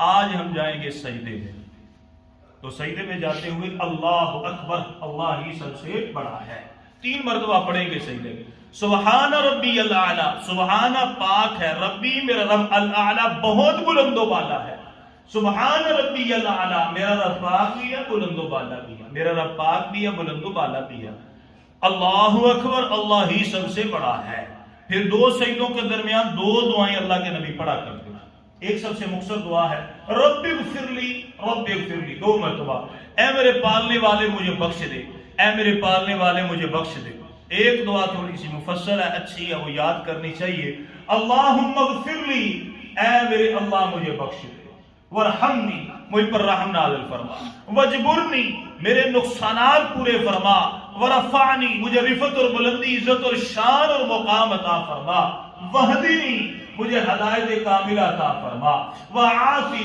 آج ہم جائیں گے سجدے میں، تو سجدے میں جاتے ہوئے اللہ اکبر، اللہ ہی سب سے بڑا ہے، 3 مرتبہ پڑھیں گے سجدے میں۔ سبحان ربی الاعلی، سبحان پاک ہے، ربی میرا رب، الاعلی بہت بلند و بالا ہے۔ سبحان ربی الاعلی، میرا رب پاک بھی ہے، بلند و بالا بھی ہے، میرا رب پاک بھی ہے، بلند و بالا بھی ہے۔ اللہ اکبر، اللہ ہی سب سے بڑا ہے۔ پھر 2 سجدوں کے درمیان 2 دعائیں اللہ کے نبی پڑھا کرتے ہیں۔ ایک سب سے مختصر دعا ہے رب اغفر لی، رب اغفر لی، 2 مرتبہ، اے میرے پالنے والے مجھے بخش دے، اے میرے پالنے والے مجھے بخش دے۔ ایک دعا تھوڑی سی مفصل ہے، اچھی ہے، وہ یاد کرنی چاہیے۔ اللہم اغفر لی، اے میرے اللہ مجھے بخش دے، ورحمنی، مجھ پر رحم نازل فرما، وجبرنی، میرے نقصانات پورے فرما، ورفعنی، مجھے رفعت اور بلندی، عزت اور شان اور مقام عطا فرما، وہدنی، مجھے ہدایت کاملہ عطا فرما، وعافنی،